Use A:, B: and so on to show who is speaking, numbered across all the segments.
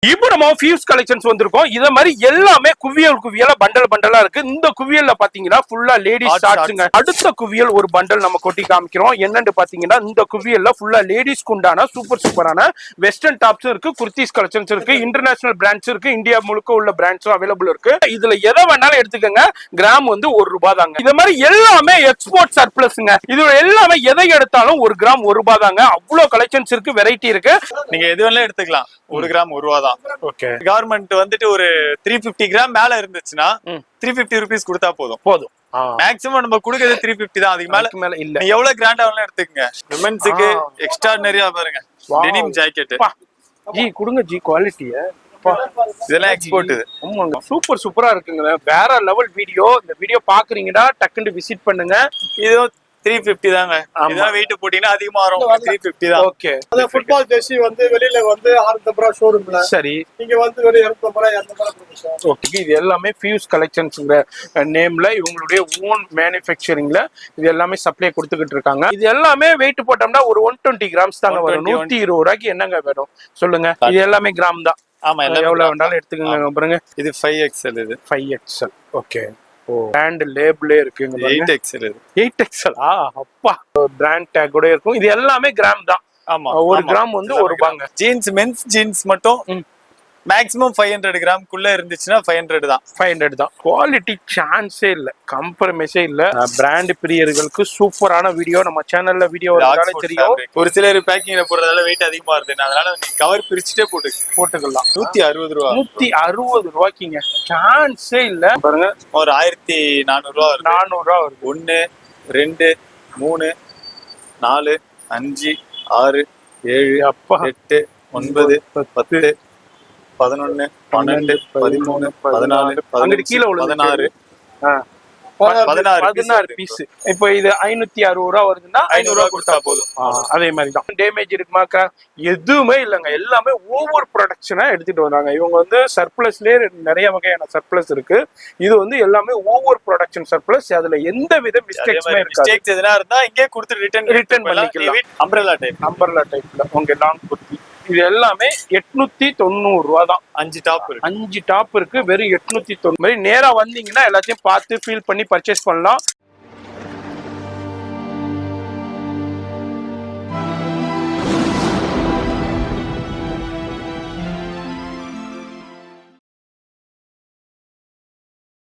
A: இப்போ நம்ம fuse collections வந்திருக்கோம். இத மாதிரி எல்லாமே குவியலா பண்டலா இருக்கு. இந்த குவியல்ல பாத்தீங்கன்னா ஃபுல்லா லேடிஸ் ஷார்ட்ஸ்ங்க. அடுத்த குவியல் ஒரு பண்டல் நம்ம கொட்டி காமிக்கிறோம். என்னன்னு பாத்தீங்கன்னா இந்த குவியல்ல ஃபுல்லா லேடிஸ்க்கு உண்டான சூப்பரான வெஸ்டர்ன் டாப்ஸ் இருக்கு, குர்த்திஸ் கலெக்ஷன்ஸ் இருக்கு, இன்டர்நேஷனல் பிராண்ட்ஸ் இருக்கு, இந்தியா முழுக்க உள்ள பிராண்ட்ஸும் அவைலபிள் இருக்கு. இதுல எதை வேணாலும் எடுத்துக்கங்க. கிராம் வந்து ₹1 தாங்க. இந்த மாதிரி எல்லாமே எக்ஸ்போர்ட் சர்ப்ளஸ்ங்க. இது எல்லாமே எதை எடுத்தாலும் 1 கிராம் ₹1 தாங்க. அவ்வளவு கலெக்ஷன்ஸ் இருக்கு, வெரைட்டி இருக்கு.
B: நீங்க எது வேணாலும் எடுத்துக்கலாம். 1 கிராம் ₹1 தான்.
A: ஓகே.
B: கவர்மெண்ட் வந்துட்டு ஒரு 350 கிராம் மேல இருந்துச்சுன்னா 350 rupees கொடுத்தா போதும். மேக்ஸிமம் நம்ம கொடுக்கிறது 350 தான். அதுக்கு மேல இல்ல. நீங்க எவ்வளவு கிராண்டா வேணாலும் எடுத்துக்கங்க. விமென்ஸ்க்கு எக்ஸ்ட்ராடினரியா பாருங்க. Denim jacket.
A: ஜி கொடுங்க ஜி குவாலிட்டிய.
B: இதெல்லாம் எக்ஸ்போர்ட் இது.
A: சூப்பரா இருக்குங்க. வேற லெவல் வீடியோ. இந்த வீடியோ பாக்குறீங்கன்னா டக்குன்னு விசிட் பண்ணுங்க.
B: இது 350 தாங்க. இதெல்லாம் வெயிட் போட்டீங்கன்னா அதிகமா வரும். 350 தான்.
A: ஓகே.
C: அந்த ஃபுட்பால் ஜெர்சி வந்து வெளியில வந்து ₹650 ஷோரூம்ல.
A: சரி.
C: இங்க வந்து வெறும் ₹250 கொடுங்க.
A: ஓகே. இது எல்லாமே ஃபியூஸ் கலெக்ஷன்ஸ்ங்கற நேம்ல இவங்களுடைய ஓன் மேனுஃபேக்சரிங்ல இது எல்லாமே சப்ளை கொடுத்துக்கிட்டு இருக்காங்க. இது எல்லாமே வெயிட் போட்டோம்னா ஒரு 120 கிராம்ஸ் தாங்க வரும். ₹120க்கு என்னங்க வேணும் சொல்லுங்க. இது எல்லாமே கிராம் தான்.
B: ஆமா.
A: எவ்வளவு வேண்டாலும் எடுத்துக்கங்க. பாருங்க
B: இது 5XL. இது
A: 5XL. ஓகே. பிராண்ட் லேபிளே இருக்குங்க.
B: 8XL.
A: 8XL. அப்பா பிராண்ட் டேக் கூட இருக்கும். இது எல்லாமே கிராம் தான்.
B: ஆமா.
A: 1 கிராம் வந்து ₹1.
B: ஜீன்ஸ் மென்ஸ் ஜீன்ஸ் மட்டும் மேக்ஸிமம் 500 கிராம்க்குள்ள இருந்துச்சுன்னா 500 தான்.
A: 500 தான். குவாலிட்டி சான்ஸே இல்ல, கம்ப்ரமைஸே இல்ல. பிராண்ட் பிரியர்களுக்கு சூப்பரான வீடியோ நம்ம சேனல்ல வீடியோ வரதால தெரியும்.
B: ஒரு சிலர் பேக்கிங்ல போடுறதால வெயிட் அதிகமா வருது. அதனால நீங்க கவர் பிரிச்சுட்டே போட்டுக்கலாம். ₹160.
A: ₹160க்குங்க சான்ஸே இல்ல. பாருங்க
B: ஒரு ₹1400 வருது.
A: ₹400 வருது.
B: 1 2 3 4 5 6 7 8 9 10 11 12 13 14 16
A: 16 பீஸ். இப்போ இது ₹560 வருதுன்னா ₹500 கொடுத்தா போதும். அதே மாதிரி தான். டேமேஜ் இருக்குமா? எதுவுமே இல்லைங்க. எல்லாமே ஓவர் ப்ரொடக்ஷனா எடுத்துட்டு வராங்க. இவங்க வந்து சர்ப்ளஸ்லயே நிறைய வகையான சர்ப்ளஸ் இருக்கு. இது வந்து எல்லாமே ஓவர் ப்ரொடக்ஷன் சர்ப்ளஸ். அதுல எந்த வித மிஸ்டேக்ஸுமே இருக்காது.
B: மிஸ்டேக்ஸ் எதனா இருந்தா இங்கே கொடுத்து ரிட்டர்ன் பண்ணிக்கலாம்.
A: அம்பரலா டைப்ல உங்க லாங் குர்த்தி. இது எல்லாமே ₹890 தான்.
B: 5 டாப்
A: இருக்கு. வெறும் 890. நேரா வந்தீங்கன்னா எல்லாத்தையும் பார்த்து ஃபீல் பண்ணி பர்ச்சேஸ் பண்ணலாம்.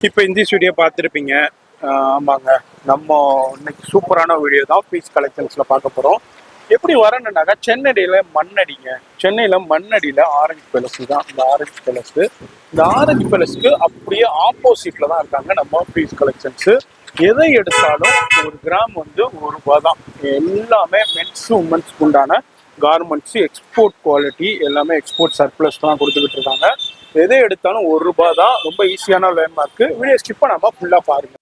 A: இப்ப இந்த வீடியோ பார்த்துருப்பீங்க. ஆமாங்க, நம்ம இன்னைக்கு சூப்பரான வீடியோ தான் பீஸ் கலெக்ஷன்ஸ்ல பார்க்க போறோம். எப்படி வரணுன்னாக்கா சென்னையில மண்ணடியில ஆரஞ்சு பேலஸ் தான். இந்த ஆரஞ்சு பேலஸ்க்கு அப்படியே ஆப்போசிட்ல தான் இருக்காங்க நம்ம பீஸ் கலெக்ஷன்ஸ். எதை எடுத்தாலும் 1 கிராம் வந்து ₹1 தான். எல்லாமே மென்ஸ் உமன்ஸ்க்கு உண்டான கார்மெண்ட்ஸ் எக்ஸ்போர்ட் குவாலிட்டி, எல்லாமே எக்ஸ்போர்ட் சர்ப்ளஸ் தான் கொடுத்துக்கிட்டு இருக்காங்க. எதை எடுத்தாலும் ₹1 தான். ரொம்ப ஈஸியான லேண்ட்மார்க். வீடியோ ஸ்கிப் பண்ணாம ஃபுல்லா பாருங்க.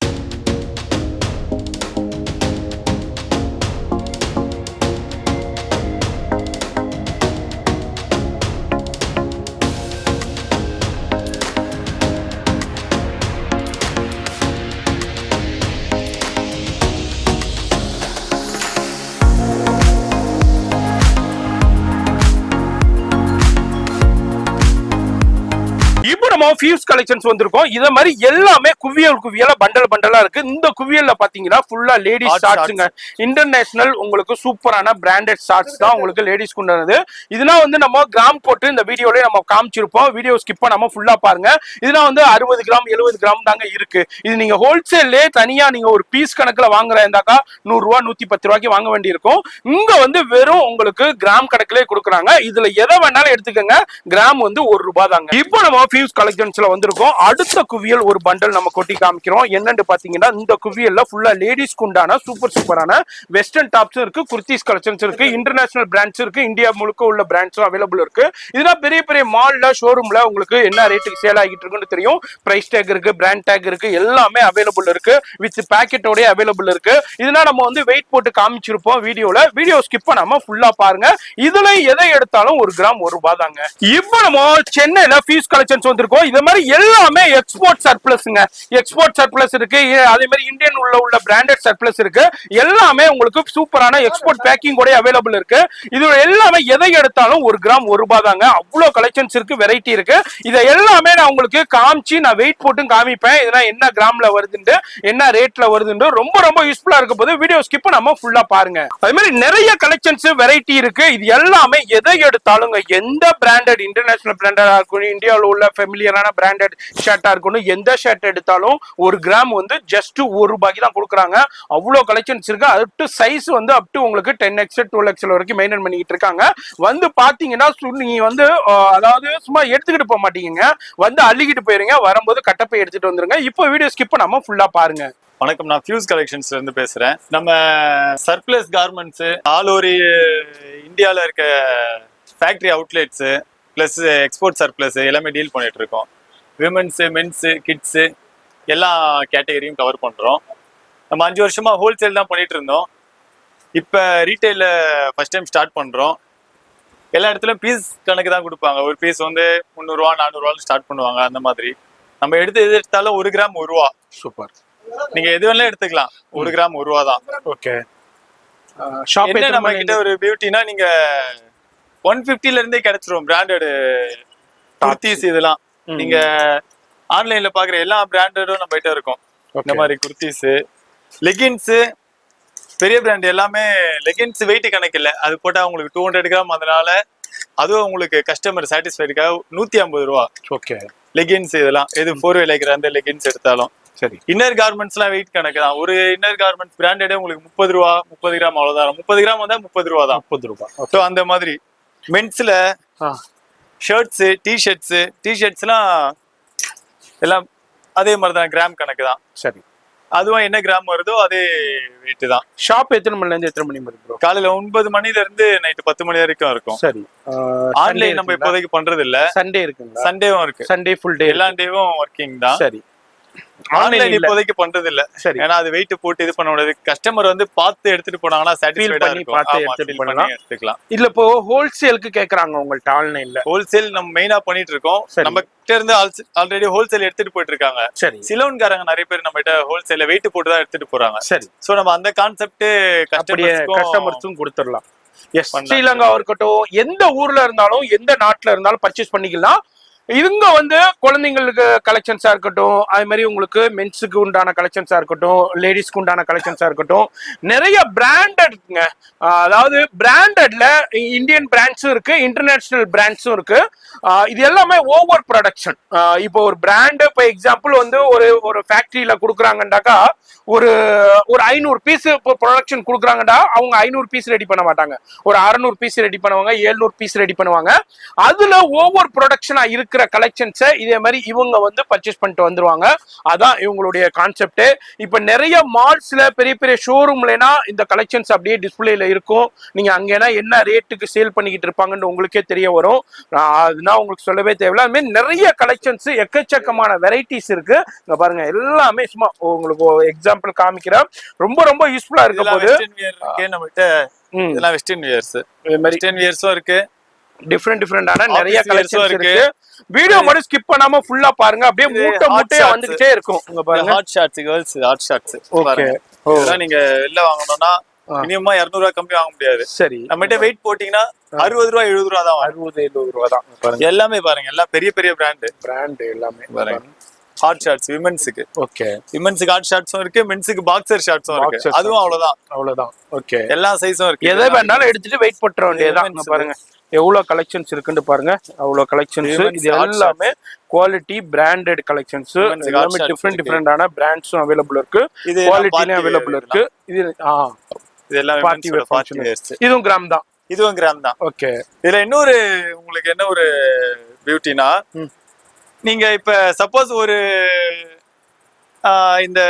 A: ஃபியூஸ் கலெக்ஷன்ஸ் வந்திருக்கோம். இத மாதிரி எல்லாமே குவியலா பண்டலா இருக்கு. இந்த குவியல்ல பாத்தீங்கன்னா ஃபுல்லா லேடிஸ் ஷார்ட்ஸ்ங்க. இன்டர்நேஷனல் உங்களுக்கு சூப்பரான பிராண்டட் ஷார்ட்ஸ் தான் உங்களுக்கு லேடிஸ் கொண்டானது. இதெல்லாம் வந்து நம்ம கிராம் போட்டு இந்த வீடியோலயே நம்ம காமிச்சிருப்போம். வீடியோ ஸ்கிப் பண்ணாம ஃபுல்லா பாருங்க. இதெல்லாம் வந்து 60 கிராம் 70 கிராம் தாங்க இருக்கு. இது நீங்க ஹோல்சேல்லே தனியா நீங்க ஒரு பீஸ் கணக்குல வாங்குறா இருந்தாக்கா ₹100 ₹110 வாங்க வேண்டி இருக்கும். இங்க வந்து வெறும் உங்களுக்கு கிராம் கணக்குலயே கொடுக்குறாங்க. இதுல எதை வேணாலும் எடுத்துக்கங்க. கிராம் வந்து ₹1 தாங்க. இப்போ நம்ம ஃபியூஸ் கலெக்ஷன்ஸ்ல வந்திருக்கோம். அடுத்த குவியல் ஒரு பண்டல் நம்ம கொட்டி காமிக்கிறோம். என்னன்னு பாத்தீங்கன்னா இந்த குவியல்ல ஃபுல்லா லேடிஸ்க்கு உண்டான சூப்பரான வெஸ்டர்ன் டாப்ஸ் இருக்கு, குர்த்திஸ் கலெக்ஷன்ஸ் இருக்கு, இன்டர்நேஷனல் பிராண்ட்ஸ் இருக்கு, இந்தியா முழுக்க உள்ள பிராண்ட்ஸும் அவைலபிள் இருக்கு. இதெல்லாம் பெரிய மால்ல ஷோரூம்ல உங்களுக்கு என்ன ரேட்டுக்கு சேல் ஆகிட்டு இருக்குன்னு தெரியும். பிரைஸ் டேக் இருக்கு, பிராண்ட் டேக் இருக்கு, எல்லாமே அவைலபிள் இருக்கு. வித் பேக்கெட்டோட அவைலபிள் இருக்கு. இதெல்லாம் நம்ம வந்து வெயிட் போட்டு காமிச்சிருப்போம் வீடியோல. வீடியோ ஸ்கிப் பண்ணாம ஃபுல்லா பாருங்க. இதுல எதை எடுத்தாலும் 1 கிராம் ₹1 தாங்க. இப்போ நம்ம சென்னையில பீஸ் கலெக்ஷன்ஸ் வந்து வந்திருக்கோம். இது மாதிரி எல்லாமே எக்ஸ்போர்ட் சர்ப்ளஸ்ங்க. எக்ஸ்போர்ட் சர்ப்ளஸ் இருக்கு, அதே மாதிரி இந்தியன் உள்ள பிராண்டட் சர்ப்ளஸ் இருக்கு. எல்லாமே உங்களுக்கு சூப்பரான எக்ஸ்போர்ட் பேக்கிங் கூட அவைலபிள் இருக்கு. இது எல்லாமே எதை எடுத்தாலும் 1 கிராம் 1 ரூபாய் தாங்க. அவ்வளவு கலெக்ஷன்ஸ் இருக்கு, வெரைட்டி இருக்கு. இதை எல்லாமே நான் உங்களுக்கு காமிச்சு நான் வெயிட் போட்டு காமிப்பேன். இதெல்லாம் என்ன கிராம்ல வருதுன்னு, என்ன ரேட்ல வருதுன்னு ரொம்ப ரொம்ப யூஸ்ஃபுல்லா இருக்க போது வீடியோ ஸ்கிப் நம்ம ஃபுல்லா பாருங்க. அதே மாதிரி நிறைய கலெக்ஷன்ஸ் வெரைட்டி இருக்கு. இது எல்லாமே எதை எடுத்தாலும் எந்த பிராண்டட் இன்டர்நேஷனல் பிராண்டடா இருக்கணும், இந்தியாவில் உள்ள ஃபெமிலியரான பிராண்டட் ஷர்ட்டா இருக்கணும், எந்த ஷர்ட் எடுத்தாலும் 1 கிராம் வந்து ஜஸ்ட் 1 ரூபாய்க்கு தான் கொடுக்குறாங்க. அவ்வளவு கலெக்ஷன்ஸ் இருக்கு. அது சைஸ் வந்து அப் டு உங்களுக்கு 10XL 12XL வரைக்கும் மெயின்டைன் பண்ணிட்டு இருக்காங்க. வந்து பாத்தீங்கன்னா நீங்க வந்து அதாவது சும்மா எடுத்துக்கிட்டு போக மாட்டீங்க, வந்து அள்ளிக்கிட்டு போயிருங்க. வரும்போது கட்டப்பை எடுத்துட்டு வந்துருங்க. இப்போ வீடியோ ஸ்கிப் பண்ணாம ஃபுல்லா பாருங்க.
B: வணக்கம், நான் ஃபியூஸ் கலெக்ஷன்ஸ்ல இருந்து பேசுறேன். நம்ம சர்ப்ளஸ் கார்மெண்ட்ஸ் ஆல் ஓவர் இந்தியாவில் இருக்க factory outlets plus export surplus எல்லாமே டீல் பண்ணிட்டு இருக்கோம். விமென்ஸு, மென்ஸு, கிட்ஸு எல்லா கேட்டகரியும் கவர் பண்றோம். நம்ம 5 வருஷமா ஹோல்சேல் தான் பண்ணிட்டு இருந்தோம். இப்போ ரீட்டைல ஃபர்ஸ்ட் டைம் ஸ்டார்ட் பண்றோம். எல்லா இடத்துலயும் பீஸ் கணக்கு தான் கொடுப்பாங்க. ஒரு பீஸ் வந்து 300 ரூபா 400 ரூபான்னு ஸ்டார்ட் பண்ணுவாங்க. அந்த மாதிரி நம்ம எது எடுத்தாலும் 1 கிராம் 1 ரூபா.
A: சூப்பர்.
B: நீங்க எது வேணாலும் எடுத்துக்கலாம். 1 கிராம் 1 ரூபா தான்.
A: ஓகே.
B: என்ன நம்ம கிட்ட ஒரு பியூட்டினா, நீங்க 150ல இருந்தே கிடைச்சிரும் பிராண்டட் குர்த்திஸ். இதெல்லாம் நீங்க ஆன்லைன்ல பாக்குற எல்லா பிராண்டடும் நம்ம கிட்ட இருக்கும். இந்த மாதிரி குர்த்திஸ், லெகின்ஸ், பெரிய பிராண்ட் எல்லாமே. லெகின்ஸ் வெயிட் கணக்கு இல்லை, அது போட்டா உங்களுக்கு 200 கிராம். அதனால அதுவும் உங்களுக்கு கஸ்டமர் சாட்டிஸ்ஃபைடுக்காக 150 ரூபா.
A: ஓகே.
B: லெகின்ஸ் இதெல்லாம் எது 4 லைக்கிற அந்த லெகின்ஸ் எடுத்தாலும்
A: சரி.
B: இன்னர் கார்மெண்ட்ஸ் எல்லாம் வெயிட் கணக்கு தான். ஒரு இன்னர் கார்மெண்ட்ஸ் பிராண்டடே உங்களுக்கு 30 ரூபா 30 கிராம் அவ்வளவுதான். 30 கிராம் வந்தா 30 ரூபா தான்.
A: 30 ரூபாய்.
B: ஸோ அந்த மாதிரி மென்ஸ்ல ஷர்ட்ஸ், டிஷர்ட்ஸ்லாம் எல்லாம் அதே மாதிரி தான், கிராம் கணக்கு தான்.
A: சரி.
B: அதுவும் என்ன கிராம் வருதோ அதே வெயிட் தான்.
A: ஷாப் எத்தனை மணில இருந்து எத்தனை மணி வரைக்கும் ப்ரோ?
B: காலையில 9 மணில இருந்து நைட் 10 மணி வரைக்கும் இருக்கும்.
A: சரி.
B: ஆன்லைன் நம்ம இப்போதைக்கு பண்றது இல்ல.
A: சண்டே இருக்குங்களா?
B: சண்டேவும் இருக்கு.
A: சண்டே ஃபுல் டே
B: எல்லா டேவும் ஒர்க்கிங் தான்.
A: சரி.
B: ஆன்லைன் இப்போதைக்கு பண்றது இல்ல.
A: சரி.
B: ஏன்னா அது வெயிட் போட்டு இது பண்ண முடியாது. கஸ்டமர் வந்து பார்த்து எடுத்துட்டு போனாங்கன்னா சாட்டிஸ்ஃபைடா இருக்கும். எடுத்துக்கலாம்.
A: இல்ல இப்போ ஹோல்சேலுக்கு கேக்குறாங்க உங்கள்ட்ட ஆன்லைன்ல.
B: ஹோல்சேல் நம்ம மெயினா பண்ணிட்டு இருக்கோம். நம்ம கிட்ட இருந்து ஆல்ரெடி ஹோல்சேல் எடுத்துட்டு போயிட்டு இருக்காங்க.
A: சரி.
B: சிலோன்காரங்க நிறைய பேர் நம்ம கிட்ட ஹோல்சேல்ல வெயிட் போட்டு தான் எடுத்துட்டு போறாங்க.
A: சரி.
B: சோ நம்ம அந்த கான்செப்ட்
A: கஸ்டமர்ஸும் கொடுத்துடலாம். எஸ், ஸ்ரீலங்கா இருக்கட்டும், எந்த ஊர்ல இருந்தாலும் எந்த நாட்டுல இருந்தாலும் பர்ச்சேஸ் பண்ணிக்கலாம். இவங்க வந்து குழந்தைங்களுக்கு கலெக்ஷன்ஸா இருக்கட்டும், அது மாதிரி உங்களுக்கு மென்ஸுக்கு உண்டான கலெக்ஷன்ஸா இருக்கட்டும், லேடிஸ்க்கு உண்டான கலெக்ஷன்ஸா இருக்கட்டும், நிறைய பிராண்டட்ங்க. அதாவது பிராண்டட்ல இந்தியன் பிராண்ட்ஸும் இருக்கு, இன்டர்நேஷனல் பிராண்ட்ஸும் இருக்கு. இது எல்லாமே ஓவர் ப்ரொடக்ஷன். இப்போ ஒரு பிராண்டு, இப்போ எக்ஸாம்பிள் வந்து ஒரு ஃபேக்டரியில கொடுக்குறாங்கன்னாக்கா ஒரு 500 பீஸ் இப்போ ப்ரொடக்ஷன் கொடுக்குறாங்கடா, அவங்க 500 பீஸ் ரெடி பண்ண மாட்டாங்க. ஒரு 600 பீஸ் ரெடி பண்ணுவாங்க, 700 பீஸ் ரெடி பண்ணுவாங்க. அதுல ஓவர் ப்ரொடக்ஷனா இருக்கிற கலெக்ஷன்ஸை இதே மாதிரி இவங்க வந்து பர்ச்சேஸ் பண்ணிட்டு வந்துருவாங்க. அதான் இவங்களுடைய கான்செப்ட். இப்ப நிறைய மால்ஸ்ல பெரிய பெரிய ஷோரூம்லனா இந்த கலெக்ஷன்ஸ் அப்படியே டிஸ்பிளேல இருக்கும். நீங்க அங்கேனா என்ன ரேட்டுக்கு சேல் பண்ணிக்கிட்டு இருப்பாங்கன்னு உங்களுக்கே தெரிய வரும். அதுனா உங்களுக்கு சொல்லவே தேவையில்ல. அது மாதிரி நிறைய கலெக்ஷன்ஸ், எக்கச்சக்கமான வெரைட்டிஸ் இருக்கு. இங்க பாருங்க, எல்லாமே சும்மா உங்களுக்கு எக்ஸாம்பிள் காமிக்கிறேன். ரொம்ப ரொம்ப யூஸ்ஃபுல்லா இருக்க போது.
B: இதெல்லாம் வெஸ்டர்ன் வியர்ஸ், வெஸ்டர்ன் வியர்ஸும் இருக்கு.
A: டிஃபரெண்டான நிறைய கலெக்ஷன்ஸ் இருக்கு. வீடியோ மட்டும் ஸ்கிப் பண்ணாம ஃபுல்லா பாருங்க. அப்படியே மூட்டையா வந்துட்டே இருக்கும். இங்க பாருங்க,
B: hot shorts, girls hot shorts. Okay. இதெல்லாம் நீங்க வெளில வாங்கணும்னா மினிமமா 200 ரூபாய் கம்மி வாங்க முடியாது.
A: சரி.
B: நம்மகிட்ட வெயிட் போட்டீங்கன்னா 60 ரூபாய் 70 ரூபாய் தான்.
A: 60-70 ரூபாய் தான். பாருங்க,
B: எல்லாமே பாருங்க, எல்லாம் பெரிய பெரிய பிராண்ட்
A: எல்லாமே
B: பாருங்க. ஹாட் ஷார்ட்ஸ் விமென்ஸ்க்கு.
A: ஓகே.
B: விமென்ஸ்க்கு ஹாட் ஷார்ட்ஸும் இருக்கு, மென்ஸ்க்கு பாக்ஸர் ஷார்ட்ஸும் இருக்கு. அதுவும் அவ்வளவுதான். ஓகே. எல்லா சைஸும் இருக்கு.
A: எதை வேணாலும் எடுத்துட்டு வெயிட் பண்ற வேண்டியதுதான். பாருங்க எவ்வளவு கலெக்ஷன்ஸ் இருக்குன்னு பாருங்க. அவ்வளவு கலெக்ஷன்ஸ். இது எல்லாமே குவாலிட்டி பிராண்டட் கலெக்ஷன்ஸ். எல்லாமே டிஃபரெண்டான பிராண்ட்ஸும் அவைலபிள் இருக்கு, குவாலிட்டியும் அவைலபிள் இருக்கு.
B: இதெல்லாம்
A: இதுவும் கிராம் தான். ஓகே.
B: இதுல இன்னொரு உங்களுக்கு என்ன ஒரு பியூட்டினா, நீங்க இப்ப சப்போஸ் ஒரு இந்த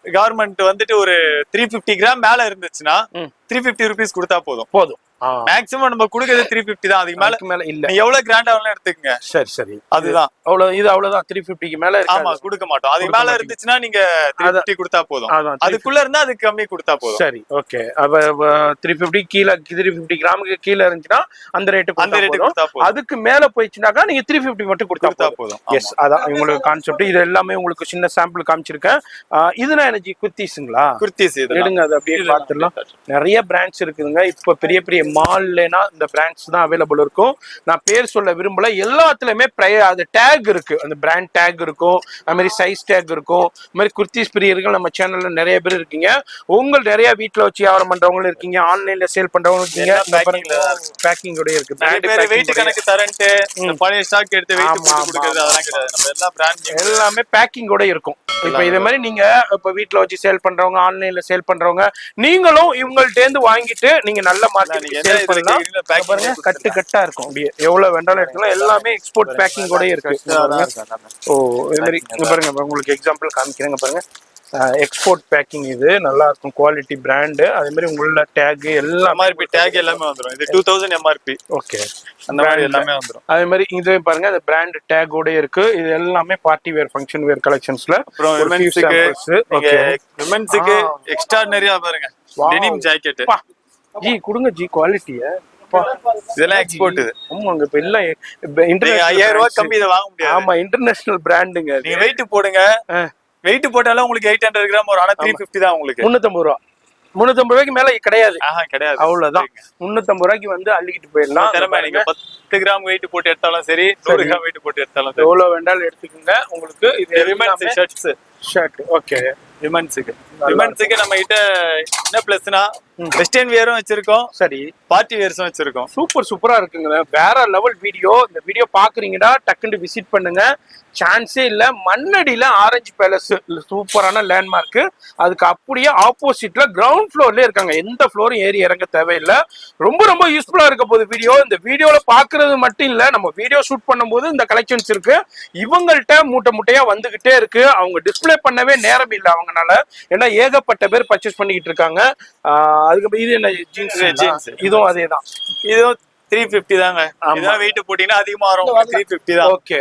B: கார்மெண்ட் வந்துட்டு ஒரு 350 கிராம் மேல இருந்துச்சுன்னா 350 ருபீஸ் கொடுத்தா போதும். மேக்ஸிமம் நம்ம கொடுக்கறது 350 தான். அதுக்கு மேல
A: இல்ல.
B: நீ எவ்வளவு கிராண்டா வேணாலும் எடுத்துக்கங்க.
A: சரி
B: அதுதான்
A: அவ்வளவுதான் 350க்கு மேல இருக்கு.
B: ஆமா கொடுக்க மாட்டோம். அதுக்கு மேல இருந்துச்சுன்னா நீங்க 350 கொடுத்தா போதும். அதுக்குள்ள இருந்தா அதுக்கு கம்மி கொடுத்தா போதும்.
A: சரி ஓகே. அப்ப 350 கீழ 350 கிராமுக்கு கீழ இருந்துச்சுன்னா அந்த ரேட் கொடுத்தா போதும். அதுக்கு மேல போயிடுச்சுனாக்கா நீங்க 350 மட்டும் கொடுத்தா போதும். எஸ், அதான் உங்களுக்கு கான்செப்ட். இது எல்லாமே உங்களுக்கு சின்ன சாம்பிள் காமிச்சிருக்கேன். இதுனா எனர்ஜி குர்த்திஸ்ங்களா?
B: குர்த்திஸ்
A: எடுங்க, அது அப்படியே பார்த்துடலாம். நிறைய பிராண்ட்ஸ் இருக்குதுங்க. இப்ப பெரிய பெரிய மால்லனா இந்த பிராண்ட்ஸ் தான் அவைலபிள் இருக்கும். நான் பேர் சொல்ல விரும்பல. எல்லாத்துலயுமே அது டேக் இருக்கு, அந்த பிராண்ட் டேக் இருக்கும், அது மாதிரி சைஸ் டேக் இருக்கும். அது மாதிரி குர்த்திஸ் பிரியர்கள் நம்ம சேனல்ல நிறைய பேர் இருக்கீங்க. உங்கள் நிறைய வீட்டுல வச்சு வியாபாரம் பண்றவங்களும் இருக்கீங்க, ஆன்லைன்ல சேல் பண்றவங்க இருக்கீங்க. பேக்கிங்கோட இருக்கு,
B: வெயிட் கணக்கு தரன்ட்டு பழைய ஸ்டாக் எடுத்து வெயிட் போட்டு கொடுக்கிறது அதெல்லாம் கிடையாது. நம்ம எல்லா பிராண்ட்
A: எல்லாமே பேக்கிங்கோட இருக்கும். இப்ப இதே மாதிரி நீங்க இப்ப வீட்டுல வச்சு சேல் பண்றவங்க, ஆன்லைன்ல சேல் பண்றவங்க, நீங்களும் இவங்கள்ட்ட இருந்து வாங்கிட்டு நீங்க நல்ல மார்க்கெட்டுக்கு சேல் பண்ணலாம். பாருங்க கட்டு கட்டா இருக்கும், அப்படியே எவ்வளவு வேண்டாலும் எடுத்துக்கலாம். எல்லாமே எக்ஸ்போர்ட் பேக்கிங் கூட இருக்கு. ஓ, இது மாதிரி பாருங்க, உங்களுக்கு எக்ஸாம்பிள் காமிக்கிறேங்க பாருங்க. எக்ஸ்போர்ட் பேக்கிங், இது நல்லா இருக்கும், குவாலிட்டி பிராண்டு. அதே மாதிரி உங்களோட டேக் எல்லாம்
B: எம்ஆர்பி டேக் எல்லாமே வந்துரும். இது 2000 எம்ஆர்பி.
A: ஓகே,
B: அந்த மாதிரி எல்லாமே வந்துரும்.
A: அதே மாதிரி இது பாருங்க, அந்த பிராண்ட் டேக்கோட இருக்கு. இது எல்லாமே பார்ட்டி வேர், ஃபங்க்ஷன் வேர் கலெக்ஷன்ஸ்ல.
B: அப்புறம் விமென்ஸ்க்கு எக்ஸ்ட்ரார்டினரியா பாருங்க, டெனிம் ஜாக்கெட்.
A: ஜி கொடுங்க ஜி, குவாலிட்டிய
B: இதெல்லாம் எக்ஸ்போர்ட். இது
A: ஆமாங்க, இப்ப எல்லாம்
B: 5000 ரூபாய் கம்மி இத வாங்க முடியாது.
A: ஆமா, இன்டர்நேஷனல் பிராண்டுங்க.
B: நீங்க வெயிட் போடுங்க, வெயிட் போட்டாலும் உங்களுக்கு 800 கிராம் வரும். ஆனா 350 தான் உங்களுக்கு.
A: 350 ரூபா. 350 ரூபாய்க்கு மேல கிடையாது.
B: கிடையாது,
A: அவ்வளவுதான். 350 ரூபாய்க்கு வந்து அள்ளிக்கிட்டு போயிடலாம்.
B: திறமை. நீங்க 10 கிராம் வெயிட் போட்டு எடுத்தாலும் சரி, 100 கிராம் வெயிட் போட்டு எடுத்தாலும் சரி,
A: எவ்வளவு வேண்டாலும் எடுத்துக்கோங்க. உங்களுக்கு இது
B: விமென்ஸ் ஷர்ட். ஓகே, விமென்ஸ்க்கு நம்ம கிட்ட என்ன பிளஸ்னா வெஸ்டர்ன் வியரும் வச்சிருக்கோம், சரி பார்ட்டி வேர்ஸும் வச்சிருக்கோம்.
A: சூப்பரா இருக்குங்க. வேற லெவல் வீடியோ. இந்த வீடியோ பாக்குறீங்கன்னா டக்குன்னு விசிட் பண்ணுங்க, சான்ஸே இல்ல. மண்ணடியில ஆரஞ்சு பேலஸ் சூப்பரான லேண்ட்மார்க். அதுக்கு அப்படியே ஆப்போசிட்ல கிரவுண்ட் ஃப்ளோர்ல இருக்காங்க. எந்த ஃப்ளோரும் ஏறி இறங்க தேவையில்லை. ரொம்ப யூஸ்ஃபுல்லா இருக்க போகுது வீடியோ. இந்த வீடியோல பாக்குறது மட்டும் இல்ல, நம்ம வீடியோ ஷூட் பண்ணும்போது இந்த கலெக்ஷன்ஸ் இருக்கு. இவங்கள்ட்ட மூட்டையா வந்துகிட்டே இருக்கு. அவங்க டிஸ்பிளே பண்ணவே நேரம் இல்லை அவங்கனால, ஏன்னா ஏகப்பட்ட பேர் பர்ச்சேஸ் பண்ணிக்கிட்டு இருக்காங்க. அதுக்கு இது என்ன ஜீன்ஸ்? இதுவும் அதேதான்.
B: இதுவும் 350 தாங்க. இதெல்லாம் வெயிட் போட்டீங்கன்னா அதிகமா வரும். 350 தான்.
A: ஓகே,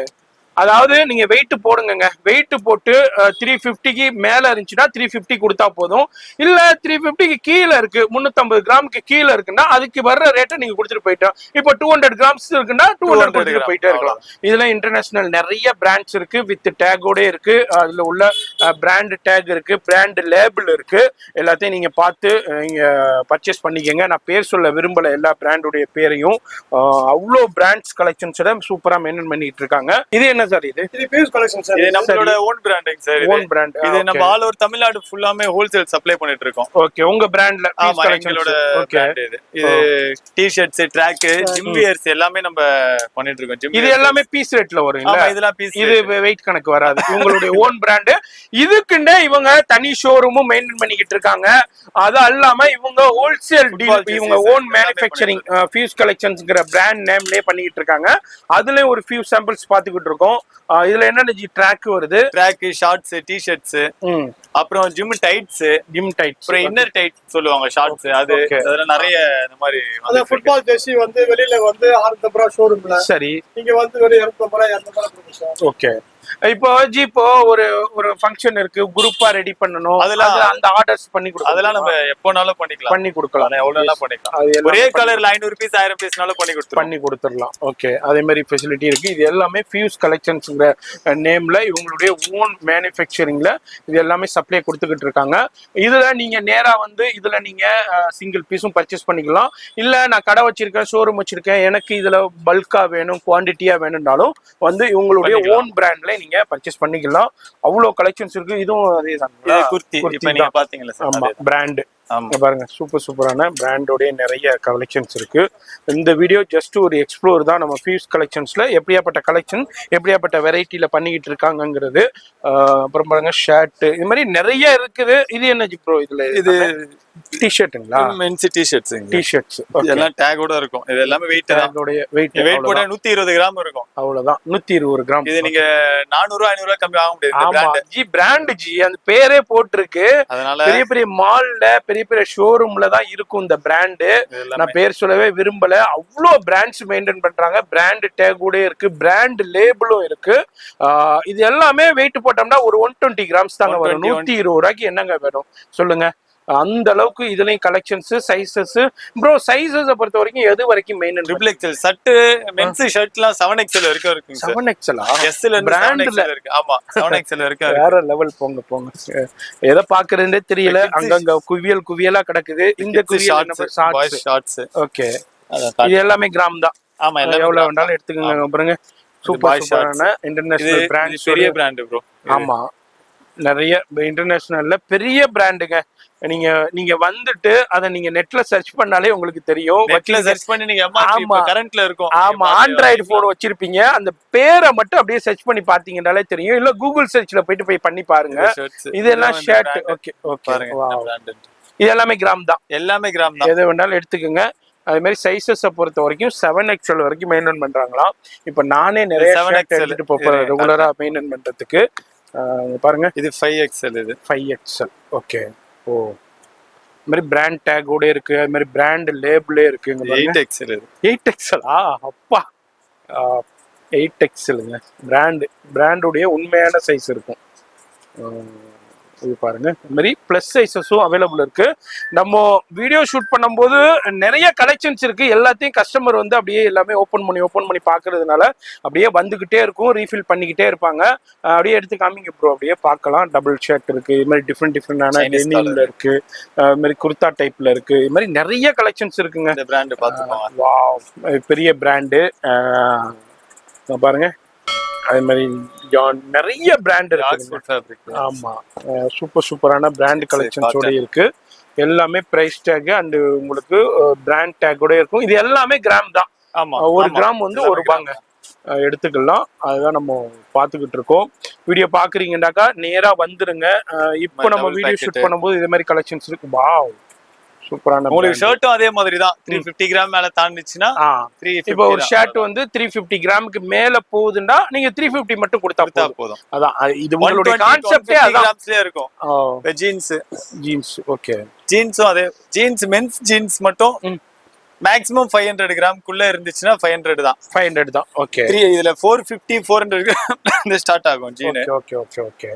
A: அதாவது நீங்க வெயிட் போடுங்க. வெயிட் போட்டு 350க்கு மேல இருந்துச்சுன்னா 350 கொடுத்தா போதும். இல்ல 350க்கு கீழே இருக்கு, 350 கிராமுக்கு கீழே இருக்குன்னா அதுக்கு வர்ற ரேட்டை நீங்க கொடுத்துட்டு போயிட்டோம். இப்போ 200 கிராம்ஸ் இருக்குன்னா 200 கொடுத்துட்டு போயிட்டே இருக்கலாம். இதுல இன்டர்நேஷனல் நிறைய பிராண்ட்ஸ் இருக்கு, வித் டேகோட இருக்கு. அதுல உள்ள பிராண்ட் டேக் இருக்கு, பிராண்ட் லேபிள் இருக்கு. எல்லாத்தையும் நீங்க பார்த்து நீங்க பர்ச்சேஸ் பண்ணிக்கங்க. நான் பேர் சொல்ல விரும்பல எல்லா பிராண்டுடைய பேரையும். அவ்வளோ பிராண்ட்ஸ் கலெக்ஷன்ஸோட சூப்பரா மெயின்டைன் பண்ணிட்டு இருக்காங்க. இது என்ன சார்? இது
C: பியூஸ் கலெக்ஷன் சார்.
B: இது நம்மளோட own branding sir.
A: Own brand.
B: இது நம்ம ஆல் ஓவர் தமிழ்நாடு ஃபுல்லாமே ஹோல்சேல் சப்ளை பண்ணிட்டு இருக்கோம்.
A: ஓகே, உங்க பிராண்ட்ல
B: பீஸ் கலெக்ஷனோட பிராண்ட் இது. இது டி-ஷர்ட்ஸ், ட்ராக், ஜிம் வியர்ஸ் எல்லாமே நம்ம பண்ணிட்டு இருக்கோம்.
A: இது எல்லாமே பீஸ் ரேட்ல வரும் இல்ல?
B: ஆமா, இதெல்லாம் பீஸ்.
A: இது வெயிட் கணக்கு வராது. உங்களுடைய ஓன் பிராண்ட். இதுக்குண்டே இவங்க தனி ஷோரூமும் மெயின்டைன் பண்ணிக்கிட்டு இருக்காங்க. அது அல்லாம இவங்க ஹோல்சேல் டீல், இவங்க ஓன் மேனுஃபேக்சரிங் ஃபியூஸ் கலெக்ஷன்ஸ்ங்கற பிராண்ட் நேம்லயே பண்ணிக்கிட்டு இருக்காங்க. அதுல ஒரு ஃபியூ சாம்பிள்ஸ் பாத்துக்கிட்டு இருக்கோம். இதுல என்ன ட்ராக் வருது?
B: ட்ராக், ஷார்ட்ஸ், டி-ஷர்ட்ஸ், அப்புறம் ஜிம் டைட்ஸ், அப்புறம் இன்னர் டைட் சொல்லுவாங்க ஷார்ட்ஸ். அதெல்லாம் நிறைய இந்த மாதிரி.
C: அந்த ஃபுட்பால் ஜெர்சி வந்து வெளியில வந்து 650 ரூபாய் ஷோரூம்ல, சரி இங்க வந்து வெறும் 250 ரூபாய்.
A: ஓகே, இப்போ ஒரு ஃபங்க்ஷன் இருக்கு, குரூப்பா ரெடி பண்ணனும், அதெல்லாம் அந்த ஆர்டர்ஸ் பண்ணி கொடுக்கலாம்.
B: அதெல்லாம் நம்ம எப்போனாலும் பண்ணி கொடுக்கலாம். எவ்வளவுலாம் பண்ணிக்கலாம். ஒரே கலர்ல 500 பீஸ் 1000 பீஸ்னாலும் பண்ணி கொடுத்துடலாம்.
A: ஓகே, அதே மாதிரி ஃபெசிலிட்டி இருக்கு. இது எல்லாமே ஃபியூஸ் கலெக்ஷன்ஸ்ங்கற நேம்ல இவங்களுடைய ஓன் மேனுஃபேக்சரிங்ல இது எல்லாமே சப்ளை கொடுத்துக்கிட்டு இருக்காங்க. இதுல நீங்க நேரா வந்து இதுல நீங்க சிங்கிள் பீஸும் பர்ச்சேஸ் பண்ணிக்கலாம். இல்ல நான் கடை வச்சிருக்கேன், ஷோரூம் வச்சிருக்கேன், எனக்கு இதுல பல்கா வேணும், குவான்டிட்டியா வேணும்னாலும் வந்து இவங்களுடைய ஓன் பிராண்ட்ல நீங்க பர்ச்சேஸ் பண்ணிக்கலாம். அவ்வளவு கலெக்ஷன்ஸ் இருக்கு. இதுவும் அதேதான்.
B: குர்த்தி இப்ப நீங்க பாத்தீங்களா?
A: ஆமா, பிராண்ட் பாருங்க, சூப்பரான பிராண்டோட நிறைய கலெக்ஷன்ஸ் இருக்கு. இந்த வீடியோ ஜஸ்ட் ஒரு எக்ஸ்ப்ளோர் தான். நம்ம ஃபியூஸ் கலெக்ஷன்ஸ்ல எப்படியாப்பட்ட கலெக்ஷன், எப்படியாப்பட்ட வெரைட்டில பண்ணிக்கிட்டு இருக்காங்கிறது. அப்புறம் பாருங்க ஷர்ட், இது மாதிரி நிறைய இருக்குது. இது என்ன ப்ரோ? இது டி-ஷர்ட்டுங்களா?
B: மென்ஸ் டி-ஷர்ட்ஸ் இதெல்லாம் டேகோட இருக்கும். இது எல்லாமே வெயிட் போட 120 கிராம் இருக்கும்.
A: அவ்வளவுதான், 120 கிராம்.
B: இது நீங்க 400 500 கம்மி ஆக முடியாது.
A: பிராண்ட் ஜி, அந்த பேரே போட்டிருக்கு.
B: அதனால
A: பெரிய மால்ல பெரிய பெரிய ஷோரூம்ல தான் இருக்கும் இந்த பிராண்டு. நான் பேர் சொல்லவே விரும்பல. அவ்வளோ பிராண்ட்ஸ் மெயின்டைன் பண்றாங்க. பிராண்ட் டேக் கூட இருக்கு, பிராண்ட் லேபிளும் இருக்கு. இது எல்லாமே வெயிட் போட்டோம்னா ஒரு 120 கிராம்ஸ் தாங்க வரும். 120 ரூபாய்க்கு என்னங்க வேணும் சொல்லுங்க. அந்த அளவுக்கு இதுலயும் கலெக்ஷன்ஸ், சைஸஸ். ப்ரோ சைஸஸ் பொறுத்த வரைக்கும் எது வரைக்கும் main?
B: Triple XL shirt, men's ஷர்ட்லாம் 7XL வரைக்கும் இருக்குங்க சார்.
A: 7XL
B: எஸ்ல இருந்து பிராண்ட்ல இருக்கு. ஆமா 7XL வரைக்கும்
A: வேற லெவல். போங்க எதை பாக்குறதுன்னே தெரியல. அங்கங்க குவியலா கிடக்குது. இந்த குவியல்
B: ஷார்ட்ஸ்.
A: ஓகே, இது எல்லாமே கிராம் தான்.
B: ஆமா,
A: எவ்வளவு வேண்டாலும் எடுத்துக்கங்க. பாருங்க சூப்பரான இன்டர்நேஷனல் பிராண்ட்,
B: பெரிய பிராண்ட் ப்ரோ.
A: ஆமா, நிறைய இன்டர்நேஷனல்ல பெரிய பிராண்டுங்க. நீங்க வந்துட்டு அத நீங்க நெட்ல சர்ச் பண்ணாலே உங்களுக்கு தெரியும்.
B: நெட்ல சர்ச் பண்ணி நீங்க எம்ஆர்பி கரண்ட்ல இருக்கும்.
A: ஆமா, ஆண்ட்ராய்டு போன் வச்சிருப்பீங்க, அந்த பேரை மட்டும் அப்படியே சர்ச் பண்ணி பாத்தீங்கன்னாலே தெரியும். இல்ல கூகுள் சர்ச்ல போய் பண்ணி பாருங்க. இதெல்லாம் ஷர்ட். ஓகே பாருங்க, இது எல்லாமே கிராம் தான். எல்லாமே கிராம் தான். எது வேணாலும் எடுத்துக்கோங்க. அதே மாதிரி சைஸஸை பொறுத்த வரைக்கும் 7XL வரைக்கும் மெயின்டைன் பண்றாங்களாம். இப்ப நானே நிறைய 7XL எடுத்துட்டு போறேன் ரெகுலரா மெயின்டைன் பண்றதுக்கு. பாருங்க, இது 5XL. இது 5XL. ஓகே. ஓ, இந்த மாதிரி பிராண்ட் டேக்கோட இருக்கு, அது மாதிரி பிராண்ட் லேபிளே இருக்கு.
B: 8XL.
A: 8XL. அப்பா, 8XLங்க. பிராண்டுடைய உண்மையான சைஸ் இருக்கும். இது பாருங்க, இந்த மாதிரி பிளஸ் சைஸஸும் அவைலபிள் இருக்கு. நம்ம வீடியோ ஷூட் பண்ணும்போது நிறைய கலெக்ஷன்ஸ் இருக்கு. எல்லாத்தையும் கஸ்டமர் வந்து அப்படியே எல்லாமே ஓப்பன் பண்ணி பாக்குறதுனால அப்படியே வந்துகிட்டே இருக்கும், ரீஃபில் பண்ணிக்கிட்டே இருப்பாங்க. அப்படியே எடுத்து காமிங்க ப்ரோ, அப்படியே பார்க்கலாம். டபுள் ஷர்ட் இருக்கு, இது மாதிரி டிஃப்ரெண்டான டெனிம்ல இருக்கு, இது மாதிரி குர்தா டைப்ல இருக்கு. இது மாதிரி நிறைய கலெக்ஷன்ஸ் இருக்குங்க.
B: இந்த பிராண்ட் பாத்துக்கோங்க.
A: வாவ், பெரிய பிராண்டு. பாருங்க, அதே மாதிரி நிறைய பிராண்ட் இருக்கு. ஆமா, சூப்பரான பிராண்ட் கலெக்ஷன்ஸோட இருக்கு. எல்லாமே பிரைஸ் டேக் அண்ட் உங்களுக்கு பிராண்ட் டேக்கோட இருக்கும். இது எல்லாமே கிராம் தான்.
B: ஆமா,
A: ஒரு கிராம் வந்து ₹1 எடுத்துக்கலாம். அதுதான் நம்ம பாத்துக்கிட்டு இருக்கோம். வீடியோ பாக்குறீங்கன்னாக்கா நேரா வந்துருங்க. இப்போ நம்ம வீடியோ ஷூட் பண்ணும்போது இதே மாதிரி கலெக்ஷன்ஸ் இருக்கு. வாவ், சூப்பரான.
B: உங்களுக்கு ஷர்ட்டும் அதே மாதிரி தான். 350 கிராம் மேல தாண்டிச்சுன்னா
A: இப்போ ஒரு ஷர்ட் வந்து 350 கிராமுக்கு மேல போகுதுன்னா நீங்க 350 மட்டும் கொடுத்தா போதும். அதான் இது உங்களுடைய கான்செப்டே அதான்
B: இருக்கும். ஜீன்ஸ்
A: ஓகே,
B: ஜீன்ஸும் அதே. ஜீன்ஸ் மென்ஸ் ஜீன்ஸ் மட்டும் மேக்ஸிமம் 500 கிராம்க்குள்ள இருந்துச்சுன்னா 500 தான்.
A: 500 தான். ஓகே,
B: இதுல 450 400 கிராம் ஸ்டார்ட் ஆகும் ஜீன்.
A: ஓகே.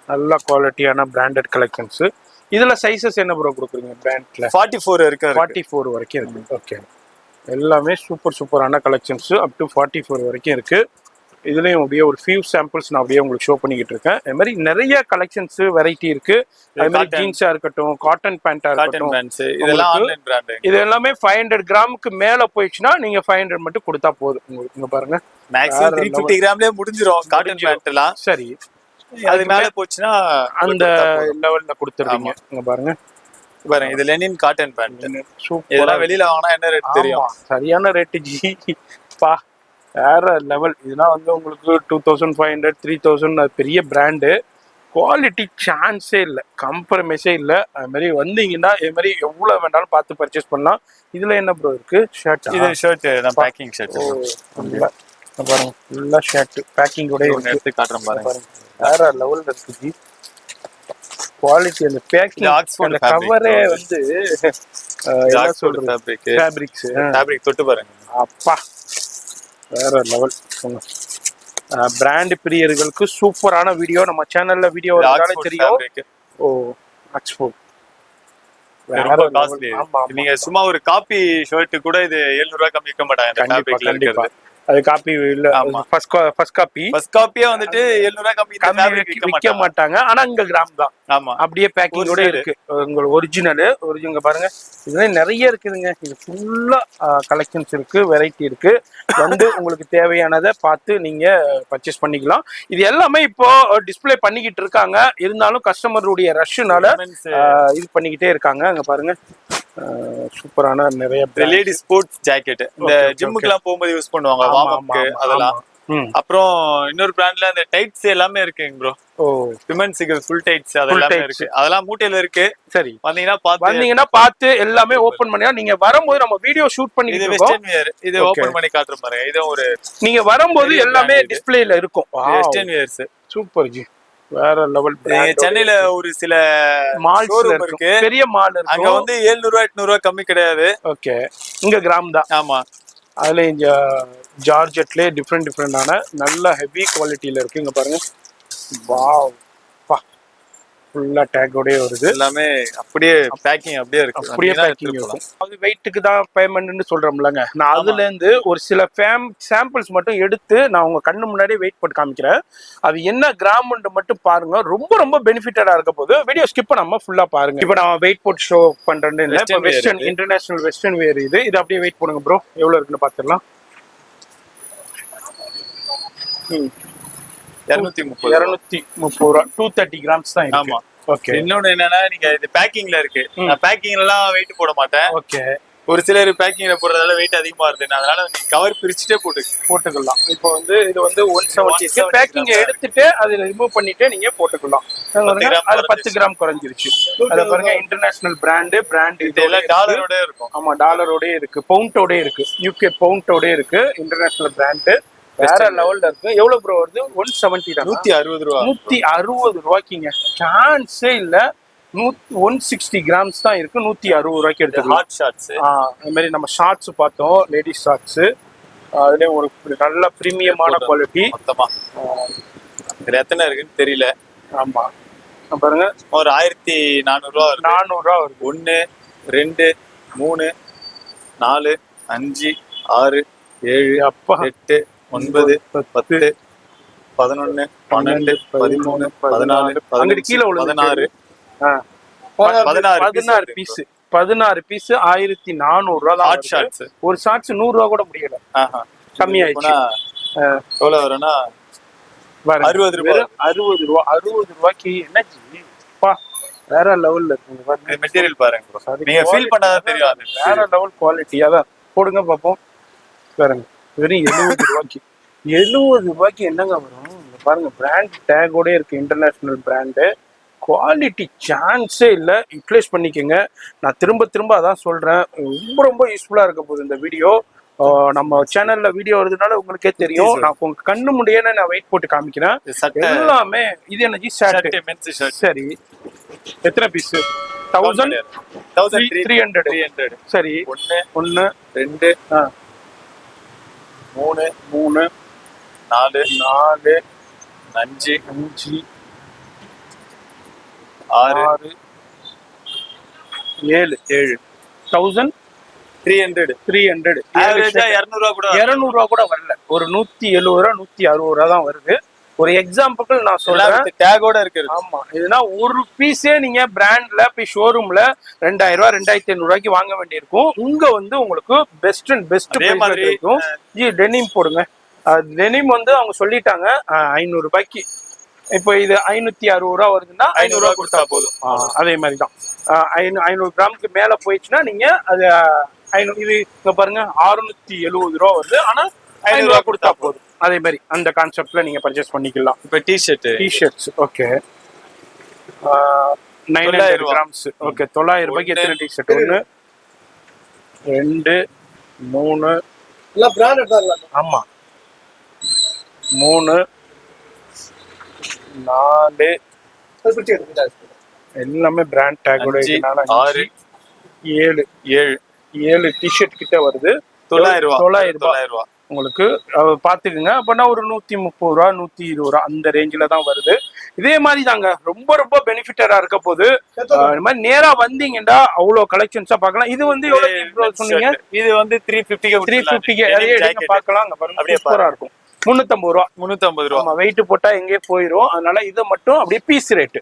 A: நல்ல குவாலிட்டியான பிராண்டட் கலெக்ஷன்ஸ். இதுல சைஸஸ் என்ன ப்ரோ கொடுக்குறீங்க? பிராண்ட்ல
B: 44 இருக்கு.
A: 44 வரைக்கும் இருக்கு. ஓகே, எல்லாமே சூப்பரான கலெக்ஷன்ஸ் அப் டு 44 வரைக்கும் இருக்கு. இதுலயும் அப்படியே ஒரு ஃபியூ சாம்பிள்ஸ் நான் அப்படியே உங்களுக்கு ஷோ பண்ணிக்கிட்டு இருக்கேன். அது மாதிரி நிறைய கலெக்ஷன்ஸ் வெரைட்டி இருக்கு. அது மாதிரி ஜீன்ஸா இருக்கட்டும், காட்டன் பேண்டா இருக்கட்டும்,
B: இதெல்லாம் ஆன்லைன் பிராண்ட்.
A: இது எல்லாமே 500 கிராமுக்கு மேல போயிடுச்சுன்னா நீங்க 500 மட்டும் கொடுத்தா போதும். உங்களுக்கு இங்க பாருங்க,
B: மேக்ஸிமம் 350 கிராம்லயே முடிஞ்சிரும் காட்டன் பேண்ட்லாம்.
A: சரி,
B: அது மேல போச்சுன்னா
A: அந்த லெவல்ல கொடுத்துருவீங்க. இங்க பாருங்க,
B: இது லெனின் காட்டன் பேண்ட். இதெல்லாம் வெளியில வாங்கினா என்ன ரேட் தெரியும்?
A: சரியான ரேட் ஜி. பா, வேற லெவல். இதெல்லாம் வந்து உங்களுக்கு 2500 3000. பெரிய பிராண்டு. குவாலிட்டி சான்ஸே இல்லை, கம்ப்ரமைஸே இல்லை. அது மாதிரி வந்தீங்கன்னா இது மாதிரி எவ்வளவு வேணாலும் பார்த்து பர்ச்சேஸ் பண்ணலாம். இதுல என்ன ப்ரோ இருக்கு? ஷர்ட்.
B: இது ஷர்ட் தான், பேக்கிங் ஷர்ட்.
A: பாருங்க, ஃபுல்லா ஷர்ட் பேக்கிங்கோட
B: எடுத்து காட்டுறேன் பாருங்க.
A: வேற லெவல்ல இருக்கு ஜி. குவாலிட்டி, அந்த பேக்கிங், அந்த கவரே வந்து என்ன சொல்றது, ஃபேப்ரிக்
B: தொட்டு பாருங்க.
A: அப்பா, வேற லெவல். பிராண்ட் பிரியர்களுக்கு சூப்பரான வீடியோ நம்ம சேனல்ல வீடியோ வரதால தெரியும். ஓ, ஆக்ஸ்போர்ட்
B: ரொம்ப காஸ்ட்லி. நீங்க சும்மா ஒரு காப்பி ஷர்ட் கூட இது 700 ரூபாய் கம்மி விற்க மாட்டாங்க. இந்த ஃபேப்ரிக்ல இருக்கிறது
A: அது காப்பி இல்ல. ஃபர்ஸ்ட் காப்பியே
B: வந்துட்டு 700 ரூபாய்
A: விற்க மாட்டாங்க. ஆனா இங்க கிராம் தான்.
B: ஆமா,
A: அப்படியே பேக்கிங்கோட இருக்கு. உங்களுக்கு ஒரிஜினல் பாருங்க. இதுல நிறைய இருக்குதுங்க. இது ஃபுல்லா கலெக்ஷன்ஸ் இருக்கு, வெரைட்டி இருக்கு. வந்து உங்களுக்கு தேவையானதை பார்த்து நீங்க பர்ச்சேஸ் பண்ணிக்கலாம். இது எல்லாமே இப்போ டிஸ்பிளே பண்ணிக்கிட்டு இருக்காங்க. இருந்தாலும் கஸ்டமருடைய ரஷ்னால இது பண்ணிக்கிட்டே இருக்காங்க. அங்க பாருங்க, சூப்பரான நிறைய
B: லேடி ஸ்போர்ட்ஸ் ஜாக்கெட். இந்த ஜிம்முக்கு எல்லாம் போகும்போது யூஸ் பண்ணுவாங்க, வார்ம் அப்க்கு அதெல்லாம். அப்புறம் இன்னொரு பிராண்ட்ல அந்த டைட்ஸ் எல்லாமே இருக்குங்க ப்ரோ.
A: ஓ,
B: விமென்ஸ்க்கு ஃபுல் டைட்ஸ் அதெல்லாம் இருக்கு. அதெல்லாம் மூட்டையில இருக்கு.
A: சரி,
B: வந்தீங்கன்னா
A: பார்த்து எல்லாமே ஓபன் பண்ணியா. நீங்க வரும்போது நம்ம வீடியோ ஷூட் பண்ணி
B: இது வெஸ்டர்ன் வியர். இது ஓபன் பண்ணி காட்டுறேன் பாருங்க. இது ஒரு
A: நீங்க வரும்போது எல்லாமே டிஸ்ப்ளேல இருக்கும்.
B: Western wears
A: super G. வேற லெவல்.
B: சென்னையில ஒரு சில
A: மால்ஸ் இருக்கு, பெரிய மால் இருக்கு,
B: அங்க வந்து 700 800 கம்மி கிடையாது.
A: ஓகே, இங்க கிராம் தான்.
B: ஆமா,
A: அதுல இங்க ஜார்ஜெட்லயே டிஃப்ரெண்டான நல்ல ஹெவி குவாலிட்டியில இருக்கு. இங்க பாருங்க, வாவ், ஃபுல்லா டேக்கோடயே வருது.
B: எல்லாமே அப்படியே பேக்கிங் அப்படியே இருக்கு,
A: அப்படியே பேக்கிங் இருக்கும். அது வெயிட்டுக்கு தான் பேமெண்ட்னு சொல்றோம்லங்க. நான் அதுல இருந்து ஒரு சில சாம்பிள்ஸ் மட்டும் எடுத்து நான் உங்க கண்ணு முன்னாடியே வெயிட் போட்டு காமிக்கிறேன். அது என்ன கிராம்னு மட்டும் பாருங்க. ரொம்ப ரொம்ப பெனிஃபிட்டடா இருக்க போது. வீடியோ ஸ்கிப் பண்ணாம ஃபுல்லா பாருங்க. இப்போ நான் வெயிட் போட்டு ஷோ பண்றேன்னு இல்ல, இப்போ வெஸ்டர்ன் இன்டர்நேஷனல் வெஸ்டர்ன் வேர் இது அப்படியே வெயிட் பண்ணுங்க ப்ரோ. எவ்வளவு இருக்குன்னு பாத்துடலாம். 230 ரூபா, 230 கிராம்ஸ் தான் இருக்கு. ஓகே,
B: இன்னொன்னு என்னன்னா, நீங்க இது பேக்கிங்ல இருக்கு. நான் பேக்கிங்ல எல்லாம் வெயிட் போட மாட்டேன்.
A: ஓகே,
B: ஒரு சிலர் பேக்கிங்ல போடுறதால வெயிட் அதிகமா வருது, அதனால நீங்க கவர் பிரிச்சுட்டே
A: போட்டுக்கலாம். இப்போ வந்து இது வந்து 170 பேக்கிங் எடுத்துட்டு அதை ரிமூவ் பண்ணிட்டு நீங்க போட்டுக்கலாம். அது 10 கிராம் குறைஞ்சிருச்சு. அத பாருங்க, இன்டர்நேஷனல் பிராண்ட்
B: இதெல்லாம் டாலரோட இருக்கும்.
A: ஆமா, டாலரோட இருக்கு, பவுண்டோட இருக்கு, யூகே பவுண்டோட இருக்கு, இன்டர்நேஷனல் பிராண்ட் வேற லெவல்ல இருக்கு. எவ்வளவு ப்ரோ வருது? 170 தான்.
B: 160 ரூபா.
A: 160 ரூபாய்க்குங்க, சான்ஸே இல்ல. 160 கிராம்ஸ் தான் இருக்கு, 160 ரூபாய்க்கு எடுத்துக்கலாம்.
B: ஹாட் ஷார்ட்ஸ்,
A: அது மாதிரி நம்ம ஷார்ட்ஸ் பார்த்தோம், லேடிஸ் ஷார்ட்ஸ். அதுலயும் ஒரு நல்ல பிரீமியமான குவாலிட்டி.
B: மொத்தமா இதுல எத்தனை இருக்குன்னு தெரியல.
A: ஆமா, பாருங்க,
B: ஒரு 1400 ரூபா வருது.
A: 400 ரூபா வருது.
B: 1 2 3 4 5 6 7 8 9 10 11 12 13 14
A: அங்கிட்டு கீழே
B: 16
A: பீஸ் 1400 ரூபா தான்.
B: ஹாட் ஷார்ட்ஸ்
A: ஒரு ஷார்ட்ஸ் 100 ரூபா கூட முடியல, கம்மியாயிடுச்சு.
B: எவ்வளவு வரும்னா 60 ரூபா.
A: 60 ரூபா, 60 ரூபாய்க்கு என்னச்சு வேற லெவல்ல இருக்கு.
B: மெட்டீரியல் பாருங்க, நீங்க ஃபீல் பண்ணாதான் தெரியும். அது
A: வேற லெவல் குவாலிட்டி. அதான் போடுங்க பாப்போம். பாருங்க, வெறும் 70 ரூபாய்க்கு. 70 ரூபாய்க்கு என்னங்க வரும் பாருங்க. பிராண்ட் டேகோட இருக்கு, இன்டர்நேஷனல் பிராண்டு. குவாலிட்டி சான்ஸே இல்லை. யூட்டிலைஸ் பண்ணிக்கோங்க. நான் திரும்ப திரும்ப அதான் சொல்றேன். ரொம்ப ரொம்ப யூஸ்ஃபுல்லா இருக்க போகுது இந்த வீடியோ. நம்ம சேனல்ல வீடியோ வருதுனால உங்களுக்கே தெரியும். நான் உங்க கண்ணு முடியன்னு நான் வெயிட் போட்டு காமிக்கிறேன். எல்லாமே இது என்னஜி ஷர்ட். சரி, எத்தனை பீஸ்? 1300. சரி, 1 2 3 4 5 6 7 1300.
B: ஆவரேஜா 200
A: ரூபா கூட வரல. ஒரு 170 ரூபா 160 ரூபா தான் வருது. ஒரு எக்ஸாம்பிள் நான் சொல்றேன்,
B: டேகோட இருக்கு.
A: ஆமா, இதுனா ஒரு பீஸே நீங்க பிராண்ட்ல போய் ஷோரூம்ல 2000 ரூபா 2500 ரூபாய்க்கு வாங்க வேண்டியிருக்கும். இங்க வந்து உங்களுக்கு பெஸ்ட் இருக்கும். டெனிம் போடுங்க. டெனிம் வந்து அவங்க சொல்லிட்டாங்க 500 ரூபாய்க்கு. இப்போ இது 560 ரூபா வருதுன்னா 500 ரூபா கொடுத்தா போதும். அதே மாதிரி தான் 500 கிராமுக்கு மேல போயிடுச்சுன்னா நீங்க அது 500. இது இங்க பாருங்க, 670 ரூபா வருது, ஆனா 500 ரூபா கொடுத்தா போதும். அதே மாதிரி அந்த கான்செப்ட்ல நீங்க பர்ச்சேஸ் பண்ணிக்கலாம்.
B: இப்போ டிஷர்ட்ஸ்
A: ஓகே, 900 கிராம்ஸ். ஓகே, 900 ரூபாய்க்கு எத்தனை டிஷர்ட்? 1 2 3
C: எல்லாம் பிராண்டட் தான்.
A: ஆமா, 3 4 எல்லாமே பிராண்ட் டேக்கோட.
B: 6 7
A: டிஷர்ட் கிட்ட வருது. 900 ரூபா உங்களுக்கு பாத்துக்குங்க. அப்படின்னா ஒரு 130 ரூபா 120 ரூபா அந்த ரேஞ்சில தான் வருது. இதே மாதிரி தாங்க, ரொம்ப ரொம்ப பெனிஃபிட்டடா இருக்க போது. இந்த மாதிரி நேரா வந்தீங்கன்னா அவ்வளவு கலெக்ஷன்ஸா பார்க்கலாம். இது வந்து எவ்வளவு சொன்னீங்க?
B: இது வந்து 350
A: பார்க்கலாம். அப்படியே சூப்பரா இருக்கும். 350 ரூபா. ஆமா, வெயிட் போட்டா எங்கே போயிரும். அதனால இதை மட்டும் அப்படியே பீஸ் ரேட்.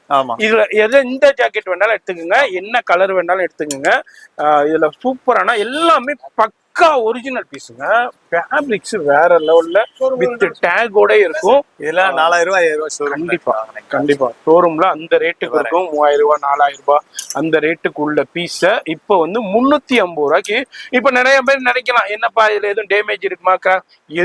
A: இதுல எந்த ஜாக்கெட் வேணாலும் எடுத்துக்கோங்க, என்ன கலர் வேணாலும் எடுத்துக்கோங்க. இதுல சூப்பரான எல்லாமே பக்கா ஒரிஜினல் பீஸுங்க. ஃபேப்ரிக்ஸ் வேற லெவல்ல வித் டேகோட இருக்கும்.
B: இதெல்லாம் 4000 ரூபாய் 5000 ரூபாய்
A: கண்டிப்பா ஷோரூம்ல அந்த ரேட்டுக்கு இருக்கும். 3000 ரூபாய் 4000 ரூபாய் அந்த ரேட்டுக்கு உள்ள பீஸ இப்போ வந்து 350 ரூபாய்க்கு. இப்ப நிறைய பேர் நினைக்கலாம், என்னப்பா இதுல எதுவும் டேமேஜ் இருக்குமாக்கா?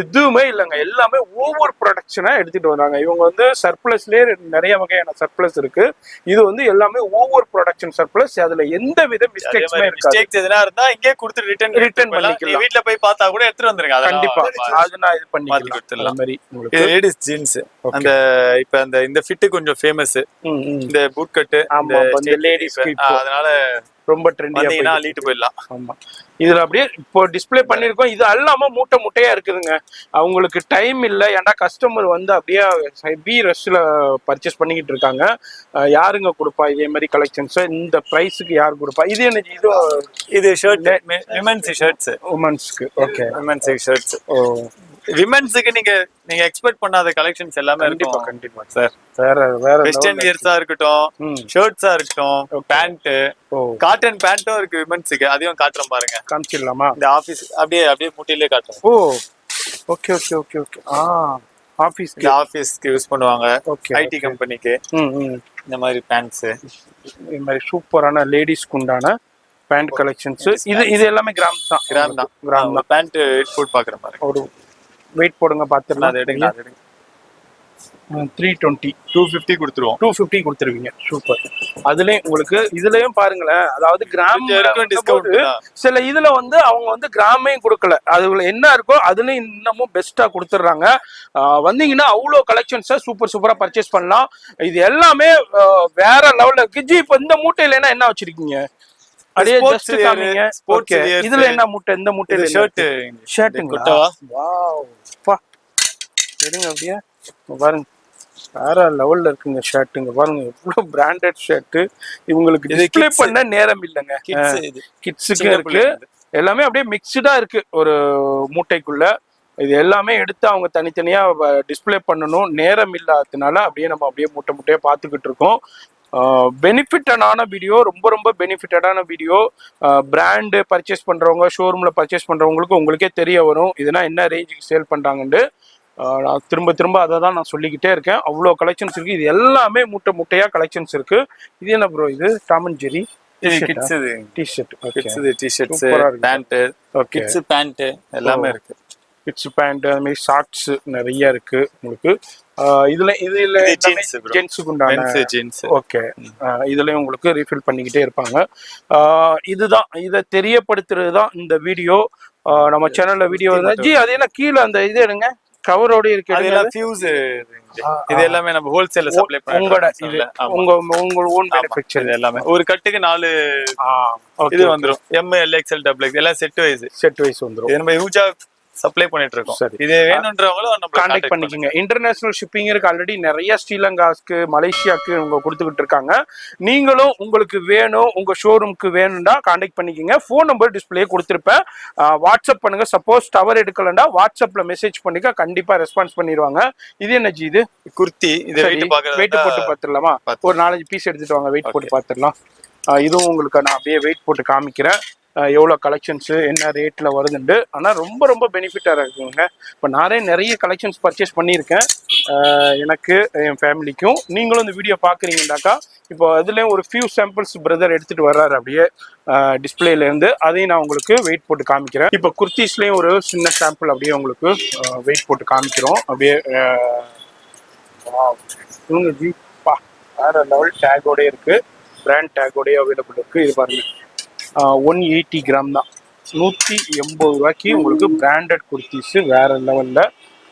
A: எதுவுமே இல்லைங்க, எல்லாமே ஓவர் ப்ரொடக்ஷனா எடுத்துட்டு வராங்க. இவங்க வந்து சர்ப்ளஸ்லயே நிறைய வகையான சர்ப்ளஸ் இருக்கு. இது வந்து எல்லாமே ஓவர் ப்ரொடக்ஷன் சர்ப்ளஸ். அதுல எந்த வித மிஸ்டேக்ஸ்மே இருக்காது.
B: எதனா இருந்தா இங்கே கொடுத்து ரிட்டர்ன்
A: பண்ணிக்கலாம். பண்ணிக்கலாம்.
B: வீட்ல போய் பார்த்தா கூட எடுத்துட்டு வந்துருங்க.
A: கண்டிப்பா அது நான் இது
B: மாத்தி
A: பண்ணிக்கலாம்.
B: கொடுத்துடலாம்.
A: அந்த மாதிரி உங்களுக்கு
B: இது லேடிஸ் ஜீன்ஸ். அந்த இப்ப இந்த ஃபிட் கொஞ்சம் ஃபேமஸ். இந்த பூட் கட்
A: ஆமா இந்த லேடிஸ்க்கு இப்போ
B: அதனால
A: ரொம்ப ட்ரெண்டியா
B: வந்தீங்கன்னா அள்ளிட்டு போயிடலாம்.
A: ஆமா இதுல அப்படியே இப்போ டிஸ்ப்ளே பண்ணிருக்கோம். இது அல்லாம மூட்டை மூட்டையா இருக்குதுங்க. அவங்களுக்கு டைம் இல்ல, ஏன்னா கஸ்டமர் வந்து அப்படியே ஹெவி ரஷ்ல பர்ச்சேஸ் பண்ணிக்கிட்டு இருக்காங்க. யாருங்க கொடுப்பா இதே மாதிரி கலெக்ஷன்ஸ் இந்த பிரைஸுக்கு யார் கொடுப்பா? இது என்ன
B: இது ஷர்ட், விமென்ஸ் ஷர்ட்ஸ்,
A: உமன்ஸ்க்கு. Okay
B: women's shirts.
A: ஓ
B: விமென்ஸ்க்கு நீங்க எக்ஸ்பெக்ட் பண்ணாத கலெக்ஷன்ஸ் எல்லாமே இருக்கும்.
A: கண்டிப்பா
B: சார்.
A: வேற
B: வெஸ்டர்ன் வியர்ஸா இருக்கட்டும், ஷர்ட்ஸா இருக்கட்டும், பேண்ட், காட்டன் பேண்ட்டும் இருக்கு விமென்ஸ்க்கு. அதையும் காட்டுறோம் பாருங்க.
A: காமிச்சிடலாமா?
B: இந்த ஆபீஸ் அப்படியே முட்டிலே காட்டுறோம்.
A: ஓ ஓகே ஓகே ஓகே ஓகே.
B: ஆபீஸ்க்கு யூஸ் பண்ணுவாங்க. ஐடி கம்பெனிக்கு இந்த மாதிரி பேண்ட்ஸ்,
A: இந்த மாதிரி சூப்பரான லேடிஸ்க்கு உண்டான பேண்ட் கலெக்ஷன்ஸ். இது எல்லாமே கிராம் தான்.
B: பேண்ட் போட் பாக்குற மாதிரி
A: ஒரு வெயிட் போடுங்க பாத்துடலாம்.
B: அது எடுங்க.
A: 320
B: 250 கொடுத்துருவோம்.
A: 250 கொடுத்துருவீங்க. சூப்பர். அதுலயும் உங்களுக்கு இதுலயும் பாருங்களேன், அதாவது கிராம்
B: டிஸ்கவுண்ட்.
A: சில இதுல வந்து அவங்க வந்து கிராமையும் கொடுக்கல, அதுல என்ன இருக்கோ அதுலயும் இன்னமும் பெஸ்டா கொடுத்துட்றாங்க. வந்தீங்கன்னா அவ்வளோ கலெக்ஷன்ஸை சூப்பரா பர்ச்சேஸ் பண்ணலாம். இது எல்லாமே வேற லெவல்ல இருக்கு. ஜி இப்ப இந்த மூட்டையில என்ன வச்சிருக்கீங்க? அப்படியே ஜஸ்ட் காமிங்க. ஓகே இதுல என்ன மூட்டை? இந்த மூட்டையில ஷர்ட்டுங்களா? வாவ் பா எடுங்க அப்படியே பாருங்க. வேற லெவல்ல இருக்குங்க ஷர்ட்டுங்க. பாருங்க எவ்வளவு பிராண்டட் ஷர்ட். இவங்களுக்கு டிஸ்ப்ளே பண்ண நேரம் இல்லைங்க. கிட்ஸுக்கு இருக்கு. எல்லாமே அப்படியே மிக்ஸ்டா இருக்கு ஒரு மூட்டைக்குள்ள. இது எல்லாமே எடுத்து அவங்க தனித்தனியா டிஸ்ப்ளே பண்ணணும், நேரம் இல்லாததுனால அப்படியே நம்ம அப்படியே மூட்டையா பார்த்துக்கிட்டு இருக்கோம். பெனிஃபிட்டடான வீடியோ, ரொம்ப பெனிஃபிட்டடான வீடியோ. பிராண்டு பர்ச்சேஸ் பண்றவங்க, ஷோரூம்ல பர்ச்சேஸ் பண்றவங்களுக்கு உங்களுக்கே தெரிய வரும் இதுனா என்ன ரேஞ்சுக்கு சேல் பண்றாங்கன்னு. நான் திரும்ப அதை தான் நான் சொல்லிக்கிட்டே இருக்கேன். அவ்வளோ கலெக்ஷன்ஸ் இருக்கு. இது எல்லாமே மூட்டையா கலெக்ஷன்ஸ் இருக்கு. இது என்ன ப்ரோ? இது Tom and Jerry
B: T-shirts, pant, kids pant எல்லாமே இருக்கு.
A: கிட்ஸ் பேண்ட், அந்த மாதிரி ஷார்ட்ஸ் நிறைய இருக்கு உங்களுக்கு. இதுல ஜென்ஸுக்கு உண்டான
B: ஜீன்ஸ்.
A: ஓகே இதுலயும் உங்களுக்கு ரீஃபில் பண்ணிக்கிட்டே இருப்பாங்க. இதுதான் இதை தெரியப்படுத்துறது தான் இந்த வீடியோ. நம்ம சேனல்ல வீடியோ ஜி அது என்ன கீழே அந்த இது எடுங்க, கவரோட இருக்கு.
B: அதெல்லாம் ஃபியூஸ். இது எல்லாமே நம்ம ஹோல்சேல்ல சப்ளை பண்றோம்.
A: உங்களோட இது உங்க ஓன் மேனுஃபேக்சர்.
B: எல்லாமே ஒரு கட்டுக்கு 4 இது வந்துரும். M, L, XL, double X எல்லாம் செட் வைஸ் வந்துரும். இது நம்ம யூஜா சப்ளை பண்ணிட்டு இருக்கோம். இது வேணும்ன்றவங்களும் நம்ம
A: கான்டாக்ட் பண்ணிக்கங்க. இன்டர்நேஷனல் ஷிப்பிங் இருக்கு. ஆல்ரெடி நிறைய ஸ்ரீலங்காஸ்க்கு, மலேசியாவுக்கு இவங்க கொடுத்துக்கிட்டு இருக்காங்க. நீங்களும் உங்களுக்கு வேணும், உங்க ஷோரூம்க்கு வேணும்னா கான்டாக்ட் பண்ணிக்கங்க. ஃபோன் நம்பர் டிஸ்பிளே கொடுத்துருப்பேன். வாட்ஸ்அப் பண்ணுங்க. சப்போஸ் டவர் எடுக்கலன்னா வாட்ஸ்அப்ல மெசேஜ் பண்ணிக்க, கண்டிப்பா ரெஸ்பான்ஸ் பண்ணிடுவாங்க. இது என்ன ஜி? இது
B: குர்த்தி. இது வெயிட்
A: போட்டு பார்த்துடலாமா? ஒரு 4-5 பீஸ் எடுத்துட்டு வாங்க, வெயிட் போட்டு பார்த்துடலாம். இதுவும் உங்களுக்கு நான் அப்படியே வெயிட் போட்டு காமிக்கிறேன் எவ்வளோ கலெக்ஷன்ஸு என்ன ரேட்டில் வருதுண்டு. ஆனால் ரொம்ப பெனிஃபிட்டாக இருக்குங்க. இப்போ நானே நிறைய கலெக்ஷன்ஸ் பர்ச்சேஸ் பண்ணியிருக்கேன் எனக்கு, என் ஃபேமிலிக்கும். நீங்களும் இந்த வீடியோ பார்க்குறீங்கன்னாக்கா இப்போ அதுலேயும் ஒரு ஃபியூ சாம்பிள்ஸ் பிரதர் எடுத்துகிட்டு வர்றாரு அப்படியே டிஸ்பிளேலேருந்து. அதையும் நான் உங்களுக்கு வெயிட் போட்டு காமிக்கிறேன். இப்போ குர்த்திஸ்லேயும் ஒரு சின்ன சாம்பிள் அப்படியே உங்களுக்கு வெயிட் போட்டு காமிக்கிறோம். அப்படியே ஜீப்பா வேறு லெவல் டேகோடே இருக்குது, பிராண்ட் டேகோடே அவைலபிள் இருக்குது. இது பாருங்கள் 180 கிராம் தான், 180 ரூபாய்க்கு உங்களுக்கு பிராண்டட் குர்த்திஸ் வேற லெவல்ல.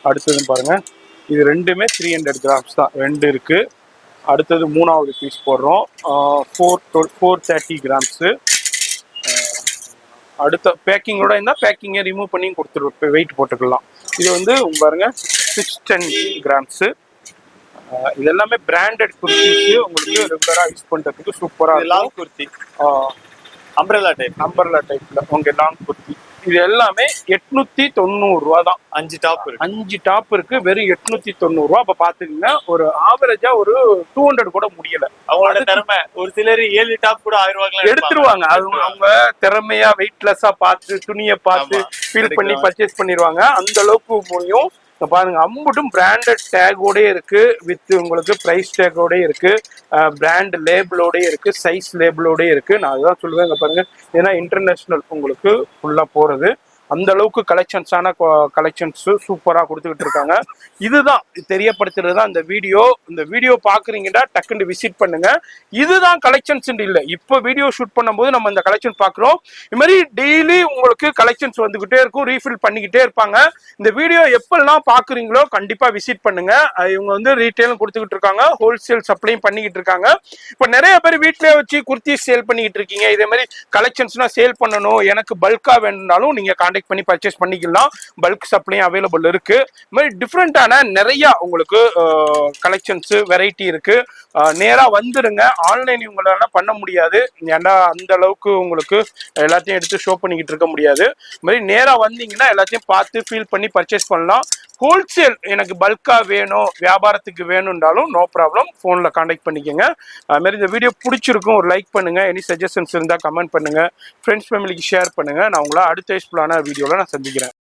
A: அடுத்தது பாருங்க, இது ரெண்டுமே 300 கிராம்ஸ் தான், 2 இருக்கு. அடுத்தது 3வது பீஸ் போடுறோம், 430 கிராம்ஸ். அடுத்த பேக்கிங்கோட இருந்தால் பேக்கிங்கை ரிமூவ் பண்ணி கொடுத்துருவோம், வெயிட் போட்டுக்கலாம். இது வந்து பாருங்க 610 கிராம்ஸ். இது எல்லாமே பிராண்டட் குர்த்திஸ், உங்களுக்கு ரெகுலரா யூஸ் பண்றதுக்கு சூப்பரா.
B: லாங் குர்த்தி, அம்பரலா டைப்ல உங்க லாங் குர்த்தி.
A: இது எல்லாமே 890 ரூபா தான்.
B: 5 டாப்
A: இருக்கு, வெறும் 890 ரூபா. அப்ப பாத்துக்கீங்கன்னா ஒரு ஆவரேஜா ஒரு 200 கூட முடியல.
B: அவங்களோட திறமை. ஒரு சிலர் 7 டாப் கூட 1000 ரூபாய்க்கு
A: எடுத்துருவாங்க. அவங்க திறமையா வெயிட்லெஸ்ஸா பார்த்து துணியை பார்த்து ஃபீல் பண்ணி பர்ச்சேஸ் பண்ணிடுவாங்க. அந்த அளவுக்கு முடியும். பாருங்க, அம்புட்டும் பிராண்டட் டேகோட இருக்கு, வித் உங்களுக்கு பிரைஸ் டேகோட இருக்கு, பிராண்ட் லேபிளோட இருக்கு, சைஸ் லேபிளோட இருக்கு. நான் அதுதான் சொல்லுவேன். இங்க பாருங்க, ஏன்னா இன்டர்நேஷனல் உங்களுக்கு ஃபுல்லா போறது. அந்த அளவுக்கு கலெக்ஷன்ஸான கலெக்ஷன்ஸ் சூப்பரா கொடுத்துக்கிட்டு இருக்காங்க. இதுதான் தெரியப்படுத்துறது தான் இந்த வீடியோ பாக்குறீங்கன்னா டக்குன்னு விசிட் பண்ணுங்க. இதுதான் கலெக்ஷன்ஸ் இல்ல, இப்போ வீடியோ ஷூட் பண்ணும்போது நம்ம இந்த கலெக்ஷன் பாக்குறோம். இது மாதிரி டெய்லி உங்களுக்கு கலெக்ஷன்ஸ் வந்துகிட்டே இருக்கும், ரீஃபில் பண்ணிக்கிட்டே இருப்பாங்க. இந்த வீடியோ எப்பெல்லாம் பாக்குறீங்களோ கண்டிப்பா விசிட் பண்ணுங்க. இவங்க வந்து ரீட்டைலும் கொடுத்துக்கிட்டு இருக்காங்க, ஹோல்சேல் சப்ளையும் பண்ணிக்கிட்டு இருக்காங்க. இப்போ நிறைய பேர் வீட்டிலேயே வச்சு குர்த்தி சேல் பண்ணிக்கிட்டு இருக்கீங்க. இதே மாதிரி கலெக்ஷன்ஸ்னா சேல் பண்ணணும், எனக்கு பல்கா வேணும்னாலும் நீங்க கான்டாக்ட் பண்ணி பர்ச்சேஸ் பண்ணிக்கலாம். பல்க் சப்ளையும் அவைலபிள் இருக்கு. இது மாதிரி டிஃப்ரெண்டான நிறைய உங்களுக்கு கலெக்ஷன்ஸ் வெரைட்டி இருக்கு. நேரா வந்துடுங்க. ஆன்லைன் உங்களால பண்ண முடியாது, ஏன்னா அந்த அளவுக்கு உங்களுக்கு எல்லாத்தையும் எடுத்து ஷோ பண்ணிக்கிட்டு இருக்க முடியாது. இது மாதிரி நேரா வந்தீங்கன்னா எல்லாத்தையும் பார்த்து ஃபீல் பண்ணி பர்ச்சேஸ் பண்ணலாம். ஹோல்சேல் எனக்கு பல்கா வேணும், வியாபாரத்துக்கு வேணும்னாலும் நோ ப்ராப்ளம், ஃபோன்ல கான்டாக்ட் பண்ணிக்கோங்க. அது மாதிரி இந்த வீடியோ பிடிச்சிருக்கும், ஒரு லைக் பண்ணுங்க. எனி சஜஷன்ஸ் இருந்தால் கமெண்ட் பண்ணுங்க, ஃப்ரெண்ட்ஸ் ஃபேமிலிக்கு ஷேர் பண்ணுங்க. நான் உங்களை அடுத்த யூஸ்ஃபுல்லான வீடியோவில் நான் சந்திக்கிறேன்.